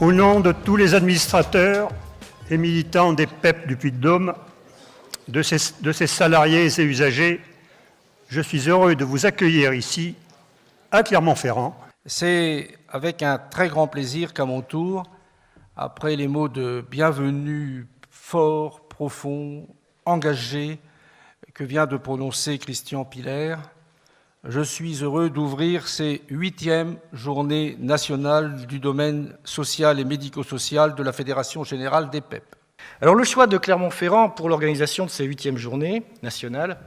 Au nom de tous les administrateurs et militants des PEP du Puy-de-Dôme, de ses salariés et usagers, je suis heureux de vous accueillir ici, à Clermont-Ferrand. C'est avec un très grand plaisir qu'à mon tour, après les mots de bienvenue forts, profonds, engagés, que vient de prononcer Christian Piller, je suis heureux d'ouvrir ces 8e journées nationales du domaine social et médico-social de la Fédération générale des PEP. Alors le choix de Clermont-Ferrand pour l'organisation de ces 8e journées nationales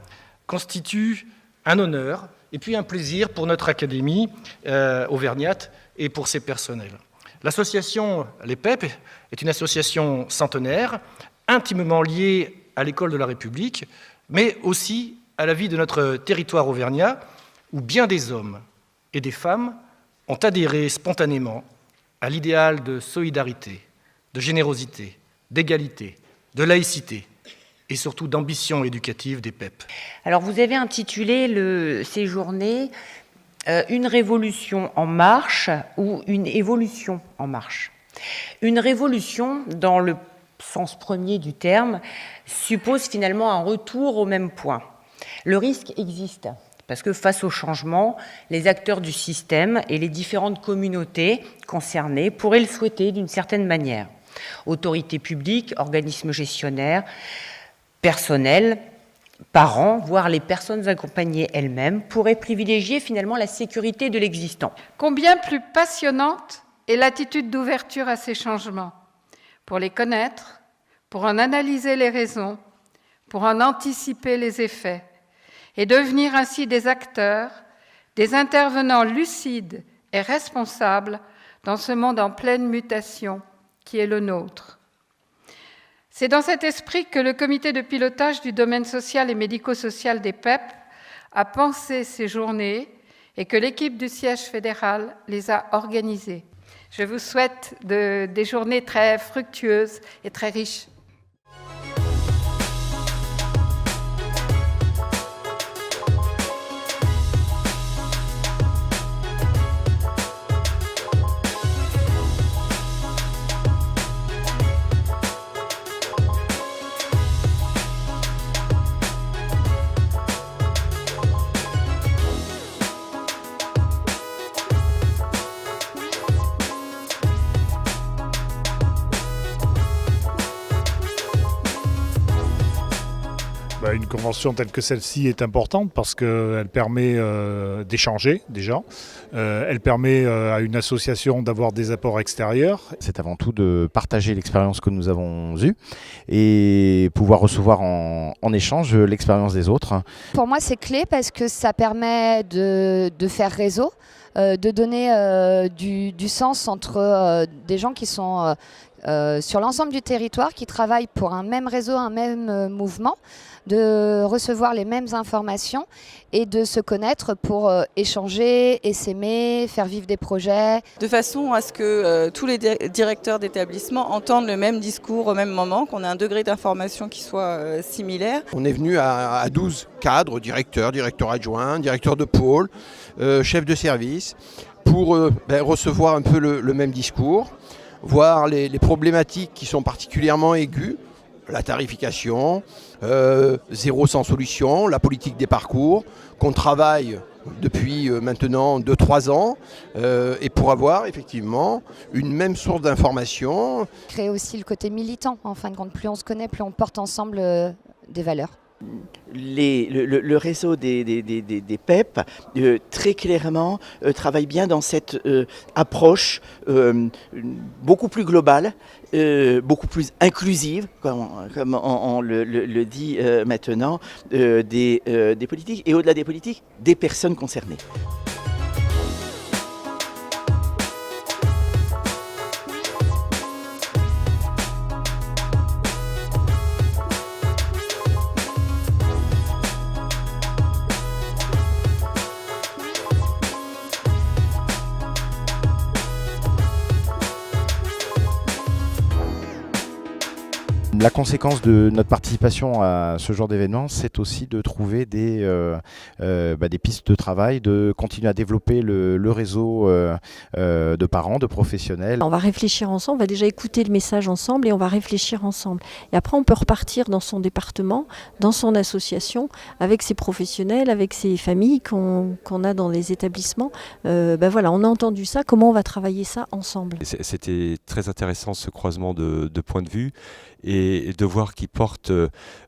constitue un honneur et puis un plaisir pour notre académie auvergnate et pour ses personnels. L'association Les PEP est une association centenaire, intimement liée à l'école de la République, mais aussi à la vie de notre territoire auvergnat, où bien des hommes et des femmes ont adhéré spontanément à l'idéal de solidarité, de générosité, d'égalité, de laïcité et surtout d'ambition éducative des PEP. Alors vous avez intitulé ces journées une révolution en marche ou une évolution en marche. Une révolution, dans le sens premier du terme, suppose finalement un retour au même point. Le risque existe. Parce que face au changement, les acteurs du système et les différentes communautés concernées pourraient le souhaiter d'une certaine manière. Autorités publiques, organismes gestionnaires, personnel, parents, voire les personnes accompagnées elles-mêmes, pourraient privilégier finalement la sécurité de l'existant. Combien plus passionnante est l'attitude d'ouverture à ces changements, pour les connaître, pour en analyser les raisons, pour en anticiper les effets, et devenir ainsi des acteurs, des intervenants lucides et responsables dans ce monde en pleine mutation qui est le nôtre. C'est dans cet esprit que le comité de pilotage du domaine social et médico-social des PEP a pensé ces journées et que l'équipe du siège fédéral les a organisées. Je vous souhaite des journées très fructueuses et très riches. Une convention telle que celle-ci est importante parce qu'elle permet d'échanger déjà, elle permet à une association d'avoir des apports extérieurs. C'est avant tout de partager l'expérience que nous avons eue et pouvoir recevoir en échange l'expérience des autres. Pour moi c'est clé parce que ça permet de faire réseau, de donner du sens entre des gens qui sont sur l'ensemble du territoire, qui travaillent pour un même réseau, un même mouvement, de recevoir les mêmes informations et de se connaître pour échanger, s'aimer, faire vivre des projets. De façon à ce que tous les directeurs d'établissement entendent le même discours au même moment, qu'on ait un degré d'information qui soit similaire. On est venu à 12 cadres, directeurs adjoints, directeurs de pôle, chefs de service, pour recevoir un peu le même discours, voir les problématiques qui sont particulièrement aiguës, la tarification, zéro sans solution, la politique des parcours, qu'on travaille depuis maintenant 2-3 ans, et pour avoir effectivement une même source d'information. Créer aussi le côté militant, en fin de compte, plus on se connaît, plus on porte ensemble des valeurs. Le réseau des PEP, très clairement, travaille bien dans cette approche beaucoup plus globale, beaucoup plus inclusive, comme on le dit maintenant, des politiques, et au-delà des politiques, des personnes concernées. La conséquence de notre participation à ce genre d'événement, c'est aussi de trouver des pistes de travail, de continuer à développer le réseau de parents, de professionnels. On va réfléchir ensemble, on va déjà écouter le message ensemble et on va réfléchir ensemble. Et après, on peut repartir dans son département, dans son association, avec ses professionnels, avec ses familles qu'on a dans les établissements. Voilà, on a entendu ça, comment on va travailler ça ensemble. C'était très intéressant ce croisement de points de vue et de voir qu'il porte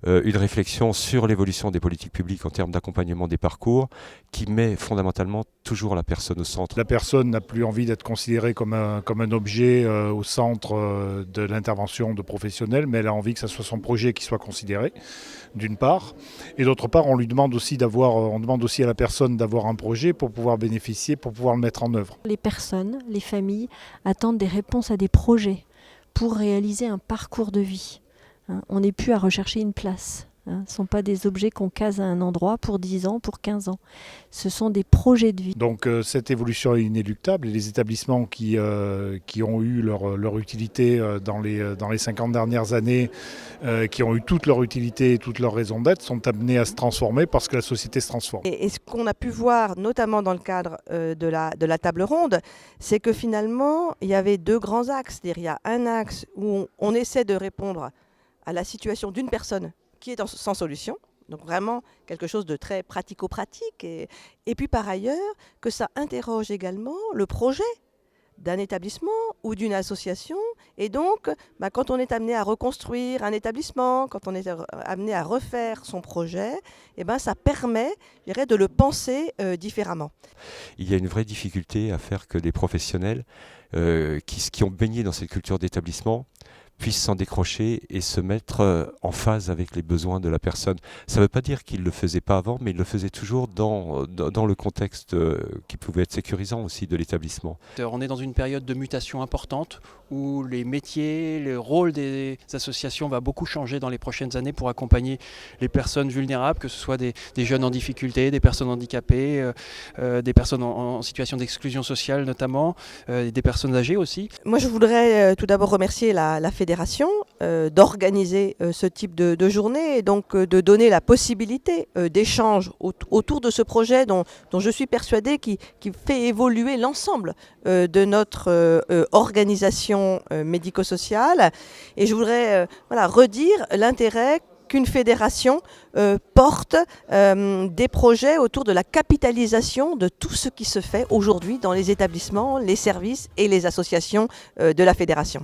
une réflexion sur l'évolution des politiques publiques en termes d'accompagnement des parcours qui met fondamentalement toujours la personne au centre. La personne n'a plus envie d'être considérée comme un objet au centre de l'intervention de professionnels, mais elle a envie que ce soit son projet qui soit considéré, d'une part. Et d'autre part, on demande aussi à la personne d'avoir un projet pour pouvoir bénéficier, pour pouvoir le mettre en œuvre. Les personnes, les familles attendent des réponses à des projets pour réaliser un parcours de vie. On n'est plus à rechercher une place. Ce ne sont pas des objets qu'on case à un endroit pour 10 ans, pour 15 ans. Ce sont des projets de vie. Donc cette évolution est inéluctable et les établissements qui ont eu leur utilité dans les 50 dernières années, qui ont eu toute leur utilité et toute leur raison d'être, sont amenés à se transformer parce que la société se transforme. Et ce qu'on a pu voir, notamment dans le cadre de la table ronde, c'est que finalement, il y avait deux grands axes. Il y a un axe où on essaie de répondre à la situation d'une personne qui est sans solution, donc vraiment quelque chose de très pratico-pratique, et puis par ailleurs que ça interroge également le projet d'un établissement ou d'une association, et donc quand on est amené à reconstruire un établissement, quand on est amené à refaire son projet, ça permet, je dirais, de le penser différemment. Il y a une vraie difficulté à faire que des professionnels qui ont baigné dans cette culture d'établissement puissent s'en décrocher et se mettre en phase avec les besoins de la personne. Ça ne veut pas dire qu'ils ne le faisaient pas avant, mais ils le faisaient toujours dans le contexte qui pouvait être sécurisant aussi de l'établissement. On est dans une période de mutation importante où les métiers, le rôle des associations va beaucoup changer dans les prochaines années pour accompagner les personnes vulnérables, que ce soit des jeunes en difficulté, des personnes handicapées, des personnes en situation d'exclusion sociale notamment, des personnes âgées aussi. Moi je voudrais tout d'abord remercier la Fédération d'organiser ce type de journée et donc de donner la possibilité d'échange autour de ce projet dont je suis persuadée qui fait évoluer l'ensemble de notre organisation médico-sociale. Et je voudrais redire l'intérêt qu'une fédération porte des projets autour de la capitalisation de tout ce qui se fait aujourd'hui dans les établissements, les services et les associations de la fédération.